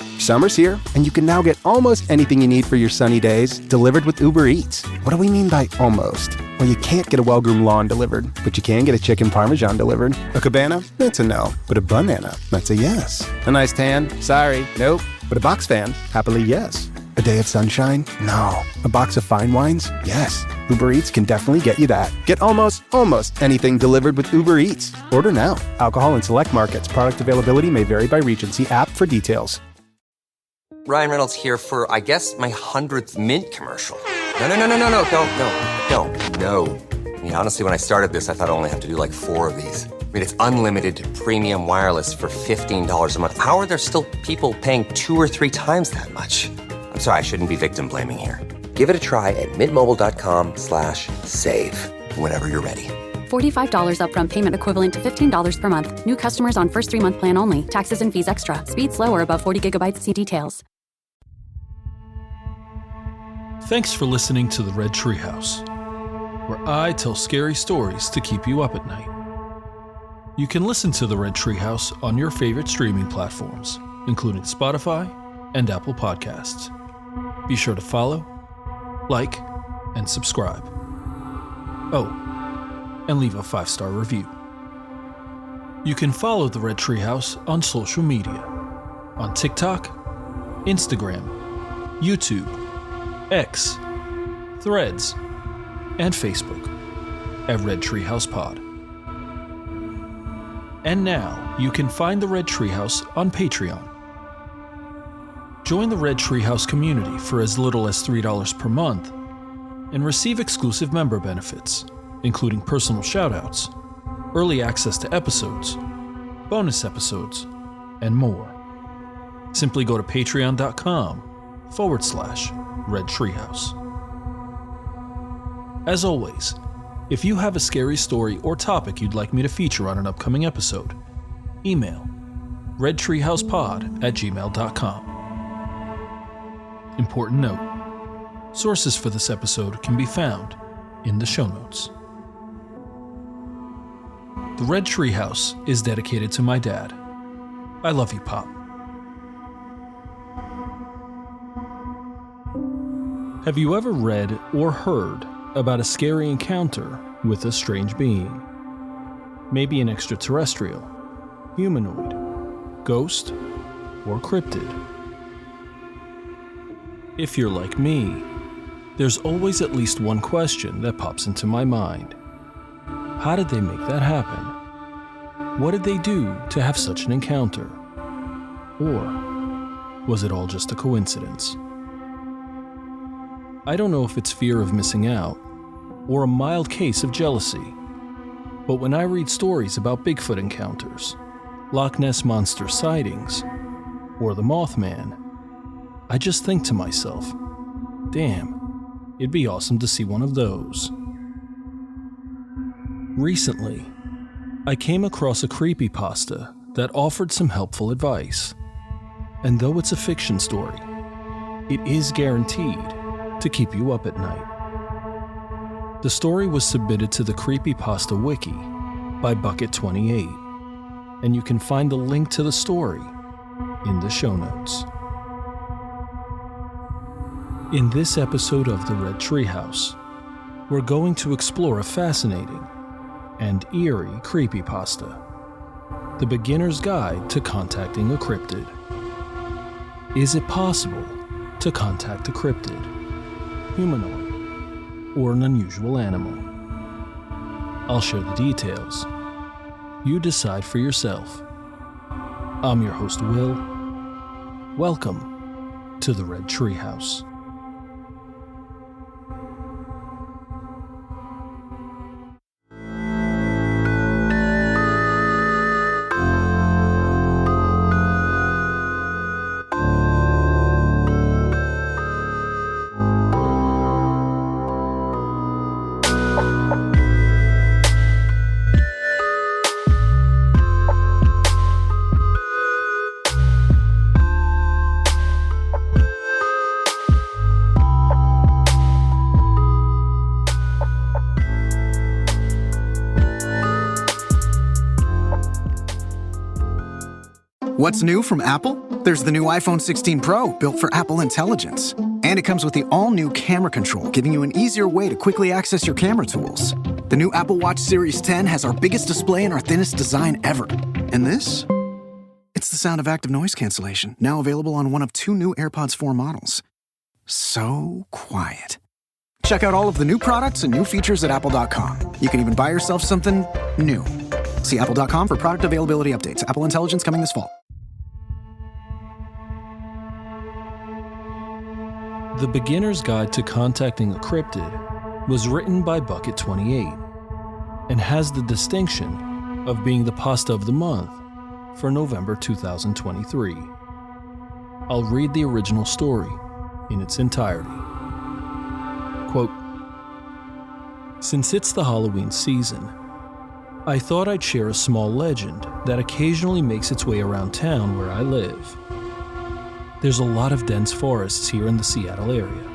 Summer's here, and you can now get almost anything you need for your sunny days delivered with Uber Eats. What do we mean by almost? Well, you can't get a well-groomed lawn delivered, but you can get a chicken parmesan delivered. A cabana? That's a no. But a banana? That's a yes. A nice tan? Sorry, nope. But a box fan? Happily, yes. A day of sunshine? No. A box of fine wines? Yes. Uber Eats can definitely get you that. Get almost anything delivered with Uber Eats. Order now. Alcohol in select markets. Product availability may vary by region. See app for details. Ryan Reynolds here for, I guess, my 100th Mint commercial. No, don't. I mean, honestly, when I started this, I thought I only have to do like 4 of these. I mean, it's unlimited premium wireless for $15 a month. How are there still people paying 2 or 3 times that much? I'm sorry, I shouldn't be victim blaming here. Give it a try at mintmobile.com/save. Whenever you're ready. $45 upfront payment equivalent to $15 per month. New customers on first 3-month plan only. Taxes and fees extra. Speed slower above 40 gigabytes. See details. Thanks for listening to the Red Treehouse, where I tell scary stories to keep you up at night. You can listen to the Red Treehouse on your favorite streaming platforms, including Spotify and Apple Podcasts. Be sure to follow, like, and subscribe. Oh, and leave a 5-star review. You can follow the Red Treehouse on social media, on TikTok, Instagram, YouTube, X, Threads, and Facebook at Red Treehouse Pod. And now you can find the Red Treehouse on Patreon. Join the Red Treehouse community for as little as $3 per month and receive exclusive member benefits, including personal shoutouts, early access to episodes, bonus episodes, and more. Simply go to patreon.com/Red Treehouse. As always, if you have a scary story or topic you'd like me to feature on an upcoming episode, email redtreehousepod@gmail.com. Important note, sources for this episode can be found in the show notes. The Red Treehouse is dedicated to my dad. I love you, Pop. Have you ever read or heard about a scary encounter with a strange being? Maybe an extraterrestrial, humanoid, ghost, or cryptid? If you're like me, there's always at least one question that pops into my mind. How did they make that happen? What did they do to have such an encounter? Or was it all just a coincidence? I don't know if it's fear of missing out or a mild case of jealousy, but when I read stories about Bigfoot encounters, Loch Ness Monster sightings, or the Mothman, I just think to myself, damn, it'd be awesome to see one of those. Recently, I came across a creepypasta that offered some helpful advice. And though it's a fiction story, it is guaranteed to keep you up at night. The story was submitted to the Creepypasta Wiki by Bucket28, and you can find the link to the story in the show notes. In this episode of the Red Treehouse, we're going to explore a fascinating and eerie creepypasta, the beginner's guide to contacting a cryptid. Is it possible to contact a cryptid, humanoid, or an unusual animal? I'll share the details. You decide for yourself. I'm your host, Will. Welcome to the Red Treehouse. What's new from Apple? There's the new iPhone 16 Pro, built for Apple Intelligence. And it comes with the all-new camera control, giving you an easier way to quickly access your camera tools. The new Apple Watch Series 10 has our biggest display and our thinnest design ever. And this? It's the sound of active noise cancellation, now available on one of 2 new AirPods 4 models. So quiet. Check out all of the new products and new features at apple.com. You can even buy yourself something new. See apple.com for product availability updates. Apple Intelligence coming this fall. The Beginner's Guide to Contacting a Cryptid was written by Bucket28 and has the distinction of being the pasta of the month for November 2023. I'll read the original story in its entirety. Quote, "Since it's the Halloween season, I thought I'd share a small legend that occasionally makes its way around town where I live. There's a lot of dense forests here in the Seattle area,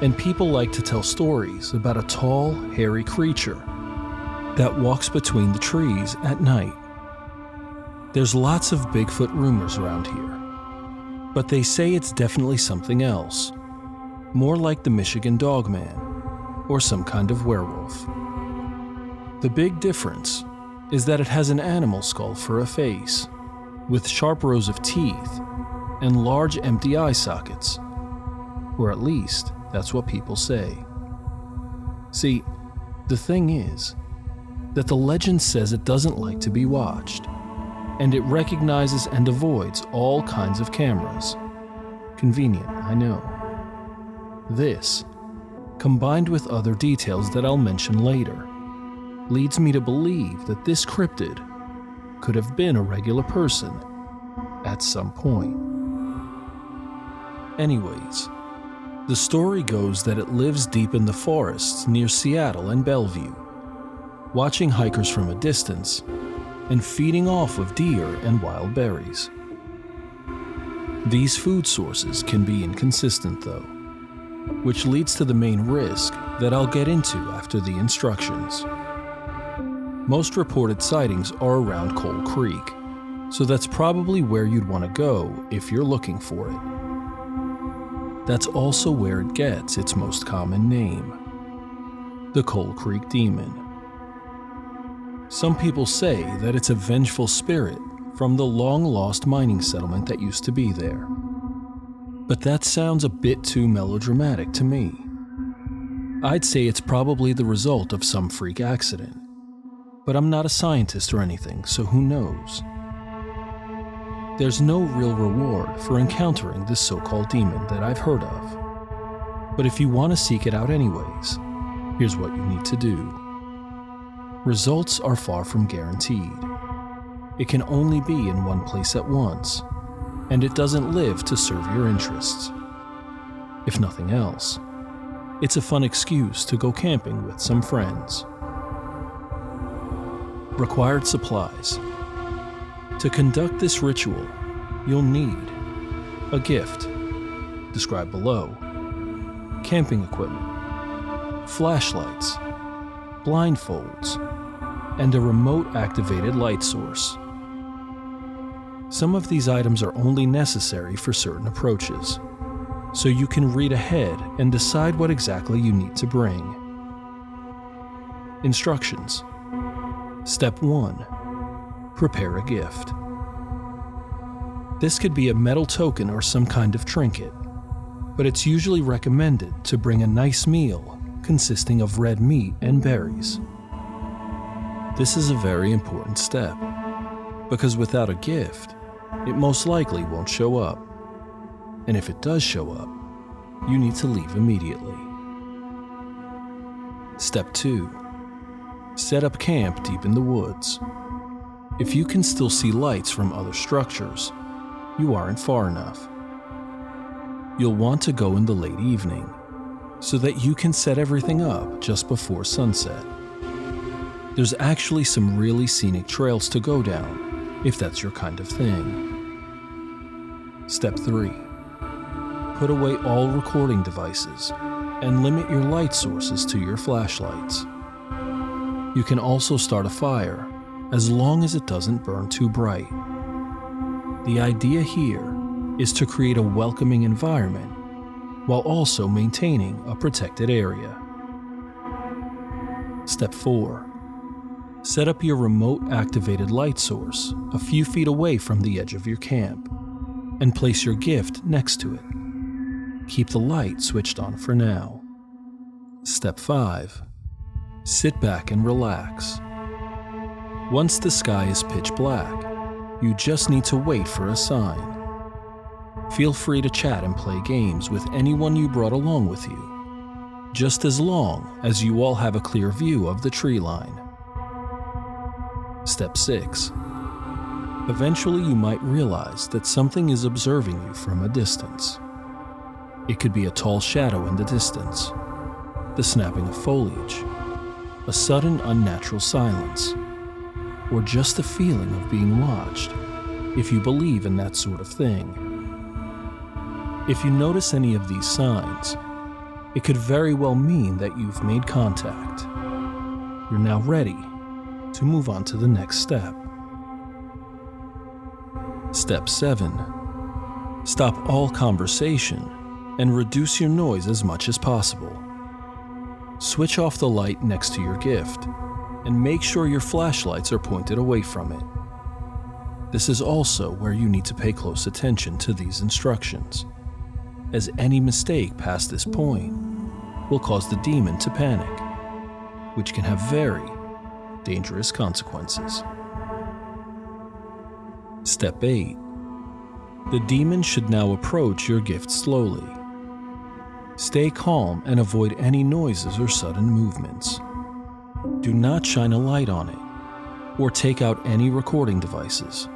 and people like to tell stories about a tall, hairy creature that walks between the trees at night. There's lots of Bigfoot rumors around here, but they say it's definitely something else, more like the Michigan Dogman or some kind of werewolf. The big difference is that it has an animal skull for a face, with sharp rows of teeth and large empty eye sockets, or at least that's what people say. See, the thing is that the legend says it doesn't like to be watched, and it recognizes and avoids all kinds of cameras. Convenient, I know. This, combined with other details that I'll mention later, leads me to believe that this cryptid could have been a regular person at some point. Anyways, the story goes that it lives deep in the forests near Seattle and Bellevue, watching hikers from a distance and feeding off of deer and wild berries. These food sources can be inconsistent though, which leads to the main risk that I'll get into after the instructions. Most reported sightings are around Coal Creek, so that's probably where you'd want to go if you're looking for it. That's also where it gets its most common name, the Coal Creek Demon. Some people say that it's a vengeful spirit from the long-lost mining settlement that used to be there. But that sounds a bit too melodramatic to me. I'd say it's probably the result of some freak accident. But I'm not a scientist or anything, so who knows? There's no real reward for encountering this so-called demon that I've heard of. But if you want to seek it out anyways, here's what you need to do. Results are far from guaranteed. It can only be in one place at once, and it doesn't live to serve your interests. If nothing else, it's a fun excuse to go camping with some friends. Required supplies. To conduct this ritual, you'll need a gift, described below, camping equipment, flashlights, blindfolds, and a remote-activated light source. Some of these items are only necessary for certain approaches, so you can read ahead and decide what exactly you need to bring. Instructions. Step 1. Prepare a gift. This could be a metal token or some kind of trinket, but it's usually recommended to bring a nice meal consisting of red meat and berries. This is a very important step, because without a gift, it most likely won't show up. And if it does show up, you need to leave immediately. Step 2. Set up camp deep in the woods. If you can still see lights from other structures, you aren't far enough. You'll want to go in the late evening, so that you can set everything up just before sunset. There's actually some really scenic trails to go down, if that's your kind of thing. Step 3. Put away all recording devices and limit your light sources to your flashlights. You can also start a fire, as long as it doesn't burn too bright. The idea here is to create a welcoming environment while also maintaining a protected area. Step 4. Set up your remote-activated light source a few feet away from the edge of your camp and place your gift next to it. Keep the light switched on for now. Step 5. Sit back and relax. Once the sky is pitch black, you just need to wait for a sign. Feel free to chat and play games with anyone you brought along with you, just as long as you all have a clear view of the tree line. Step 6. Eventually you might realize that something is observing you from a distance. It could be a tall shadow in the distance, the snapping of foliage, a sudden unnatural silence, or just the feeling of being watched, if you believe in that sort of thing. If you notice any of these signs, it could very well mean that you've made contact. You're now ready to move on to the next step. Step 7. Stop all conversation and reduce your noise as much as possible. Switch off the light next to your gift and make sure your flashlights are pointed away from it. This is also where you need to pay close attention to these instructions, as any mistake past this point will cause the demon to panic, which can have very dangerous consequences. Step 8. The demon should now approach your gift slowly. Stay calm and avoid any noises or sudden movements. Do not shine a light on it or take out any recording devices.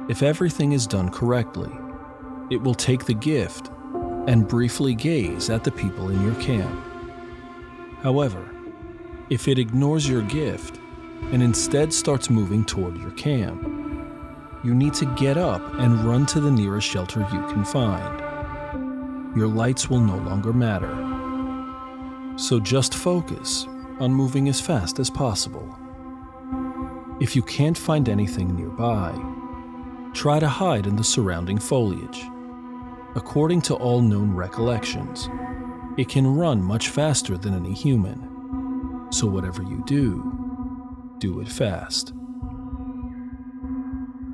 If everything is done correctly, it will take the gift and briefly gaze at the people in your camp. However, if it ignores your gift and instead starts moving toward your camp, you need to get up and run to the nearest shelter you can find. Your lights will no longer matter. So just focus on moving as fast as possible. If you can't find anything nearby, try to hide in the surrounding foliage. According to all known recollections, it can run much faster than any human. So whatever you do it fast.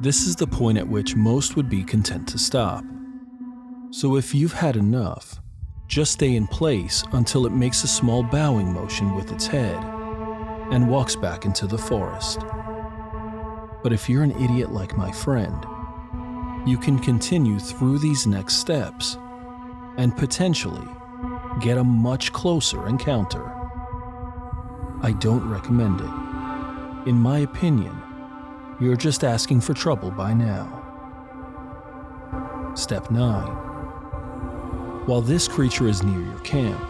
This is the point at which most would be content to stop. So if you've had enough, just stay in place until it makes a small bowing motion with its head and walks back into the forest. But if you're an idiot like my friend, you can continue through these next steps and potentially get a much closer encounter. I don't recommend it. In my opinion, you're just asking for trouble by now. Step 9. While this creature is near your camp,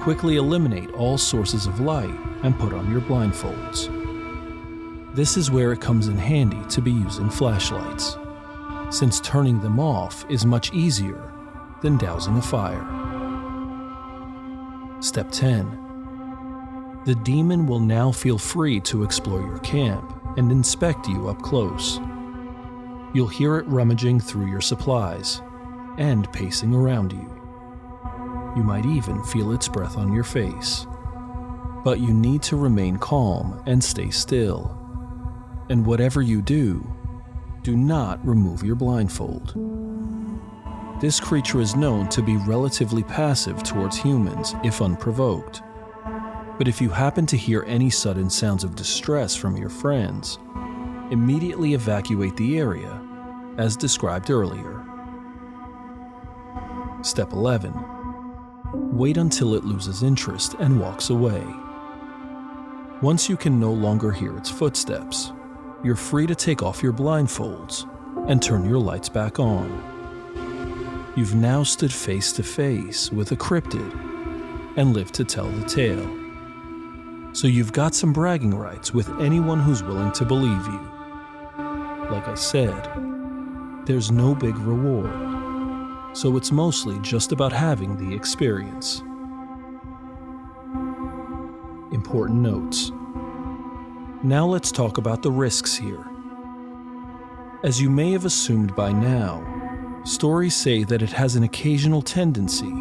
quickly eliminate all sources of light and put on your blindfolds. This is where it comes in handy to be using flashlights, since turning them off is much easier than dousing a fire. Step 10. The demon will now feel free to explore your camp and inspect you up close. You'll hear it rummaging through your supplies and pacing around you. You might even feel its breath on your face. But you need to remain calm and stay still. And whatever you do not remove your blindfold. This creature is known to be relatively passive towards humans if unprovoked. But if you happen to hear any sudden sounds of distress from your friends, immediately evacuate the area, as described earlier. Step 11. Wait until it loses interest and walks away. Once you can no longer hear its footsteps, you're free to take off your blindfolds and turn your lights back on. You've now stood face to face with a cryptid and lived to tell the tale. So you've got some bragging rights with anyone who's willing to believe you. Like I said, there's no big reward, so it's mostly just about having the experience. Important notes. Now let's talk about the risks here. As you may have assumed by now, stories say that it has an occasional tendency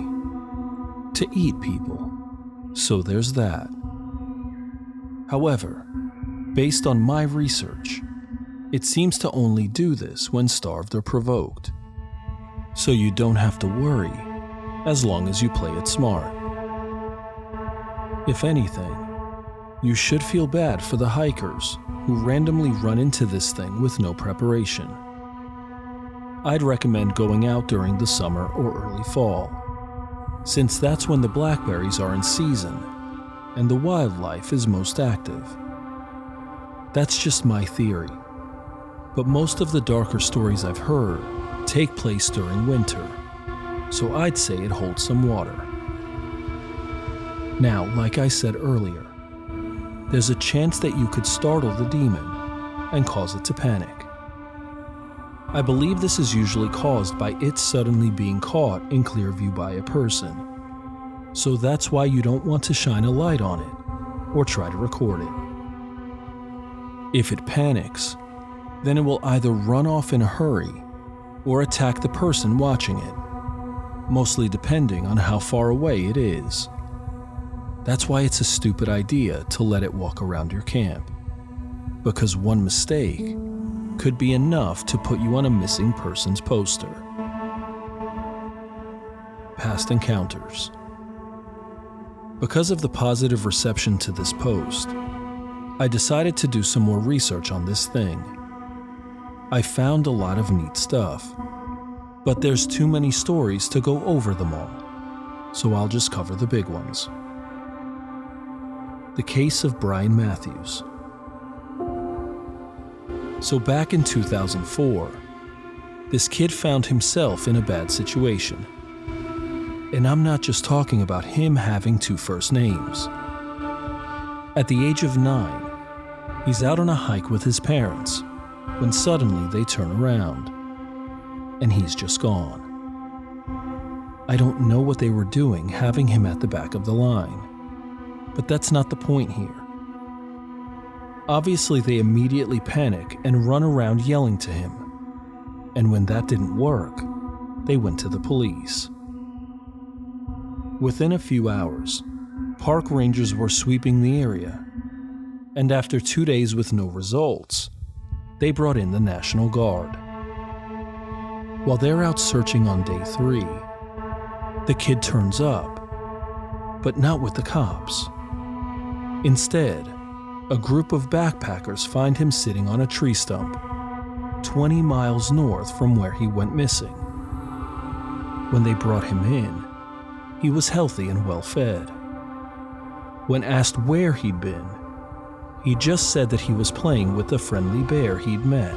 to eat people, so there's that. However, based on my research, it seems to only do this when starved or provoked, so you don't have to worry as long as you play it smart. If anything, you should feel bad for the hikers who randomly run into this thing with no preparation. I'd recommend going out during the summer or early fall, since that's when the blackberries are in season and the wildlife is most active. That's just my theory, but most of the darker stories I've heard take place during winter, so I'd say it holds some water. Now, like I said earlier, there's a chance that you could startle the demon and cause it to panic. I believe this is usually caused by it suddenly being caught in clear view by a person, so that's why you don't want to shine a light on it or try to record it. If it panics, then it will either run off in a hurry or attack the person watching it, mostly depending on how far away it is. That's why it's a stupid idea to let it walk around your camp, because one mistake could be enough to put you on a missing persons poster. Past encounters. Because of the positive reception to this post, I decided to do some more research on this thing. I found a lot of neat stuff, but there's too many stories to go over them all, so I'll just cover the big ones. The case of Brian Matthews. So back in 2004, this kid found himself in a bad situation. And I'm not just talking about him having two first names. At the age of 9, he's out on a hike with his parents when suddenly they turn around and he's just gone. I don't know what they were doing having him at the back of the line, but that's not the point here. Obviously, they immediately panic and run around yelling to him. And when that didn't work, they went to the police. Within a few hours, park rangers were sweeping the area. And after 2 days with no results, they brought in the National Guard. While they're out searching on day 3, the kid turns up, but not with the cops. Instead, a group of backpackers find him sitting on a tree stump, 20 miles north from where he went missing. When they brought him in, he was healthy and well-fed. When asked where he'd been, he just said that he was playing with the friendly bear he'd met.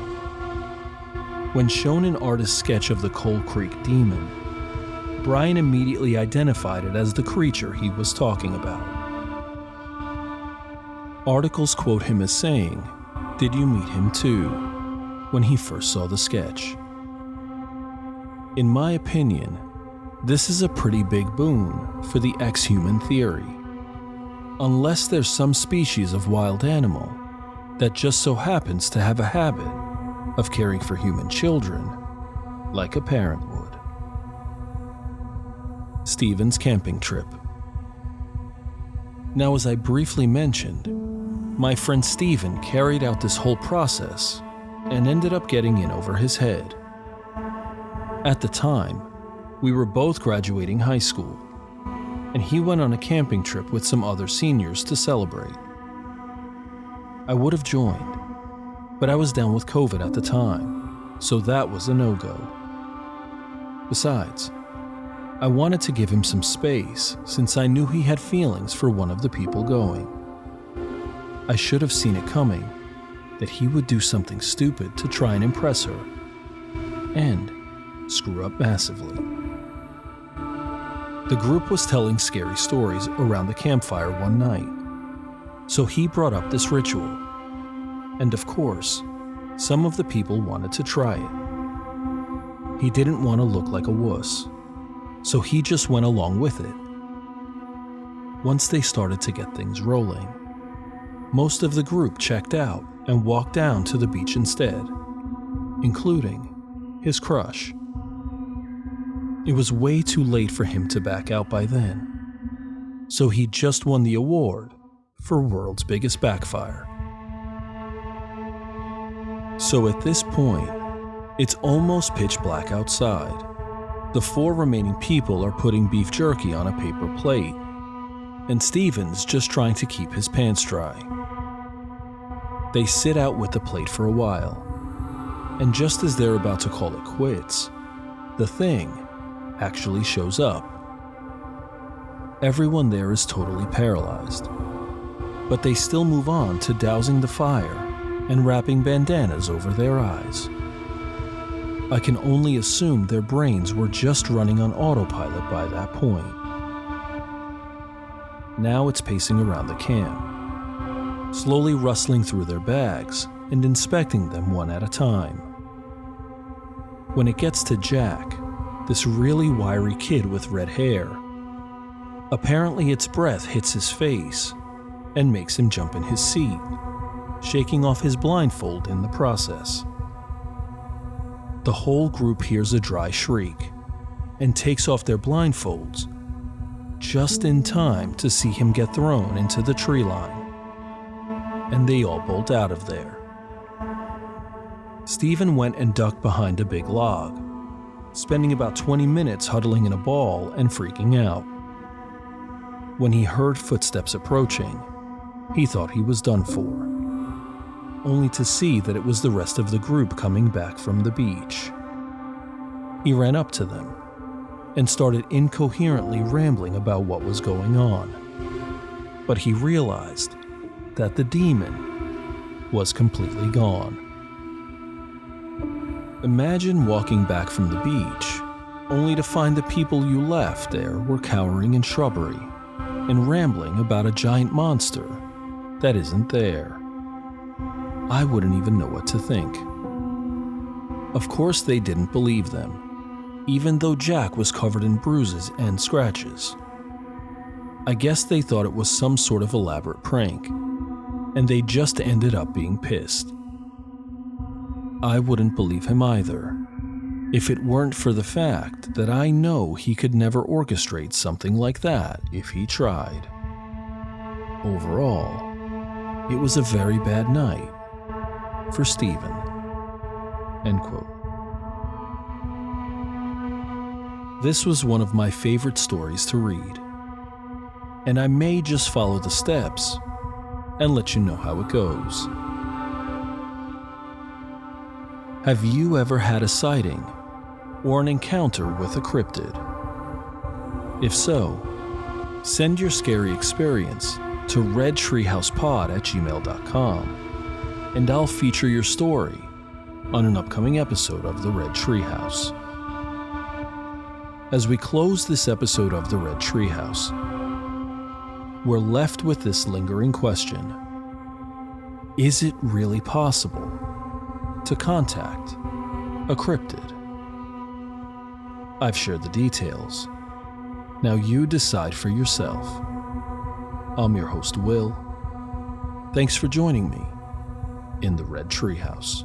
When shown an artist's sketch of the Coal Creek demon, Brian immediately identified it as the creature he was talking about. Articles quote him as saying, "Did you meet him too?" when he first saw the sketch. In my opinion, this is a pretty big boon for the ex-human theory. Unless there's some species of wild animal that just so happens to have a habit of caring for human children, like a parent would. Steven's camping trip. Now, as I briefly mentioned, my friend Steven carried out this whole process and ended up getting in over his head. At the time, we were both graduating high school, and he went on a camping trip with some other seniors to celebrate. I would have joined, but I was down with COVID at the time, so that was a no-go. Besides, I wanted to give him some space since I knew he had feelings for one of the people going. I should have seen it coming, that he would do something stupid to try and impress her, and screw up massively. The group was telling scary stories around the campfire one night, so he brought up this ritual. And of course, some of the people wanted to try it. He didn't want to look like a wuss, so he just went along with it. Once they started to get things rolling, most of the group checked out and walked down to the beach instead, including his crush. It was way too late for him to back out by then, so he just won the award for World's Biggest Backfire. So at this point, it's almost pitch black outside. The 4 remaining people are putting beef jerky on a paper plate, and Steven's just trying to keep his pants dry. They sit out with the plate for a while, and just as they're about to call it quits, the thing actually shows up. Everyone there is totally paralyzed, but they still move on to dousing the fire and wrapping bandanas over their eyes. I can only assume their brains were just running on autopilot by that point. Now it's pacing around the camp, slowly rustling through their bags and inspecting them one at a time. When it gets to Jack, this really wiry kid with red hair, apparently its breath hits his face and makes him jump in his seat, shaking off his blindfold in the process. The whole group hears a dry shriek and takes off their blindfolds just in time to see him get thrown into the tree line, and they all bolt out of there. Steven went and ducked behind a big log, spending about 20 minutes huddling in a ball and freaking out. When he heard footsteps approaching, he thought he was done for, only to see that it was the rest of the group coming back from the beach. He ran up to them and started incoherently rambling about what was going on, but he realized that the demon was completely gone. Imagine walking back from the beach, only to find the people you left there were cowering in shrubbery and rambling about a giant monster that isn't there. I wouldn't even know what to think. Of course they didn't believe them, even though Jack was covered in bruises and scratches. I guess they thought it was some sort of elaborate prank, and they just ended up being pissed. I wouldn't believe him either, if it weren't for the fact that I know he could never orchestrate something like that if he tried. Overall, it was a very bad night for Steven. End quote. This was one of my favorite stories to read, and I may just follow the steps and let you know how it goes. Have you ever had a sighting or an encounter with a cryptid? If so, send your scary experience to redtreehousepod@gmail.com, and I'll feature your story on an upcoming episode of the Red Treehouse. As we close this episode of the Red Treehouse, we're left with this lingering question: is it really possible to contact a cryptid? I've shared the details. Now you decide for yourself. I'm your host, Will. Thanks for joining me in the Red Treehouse.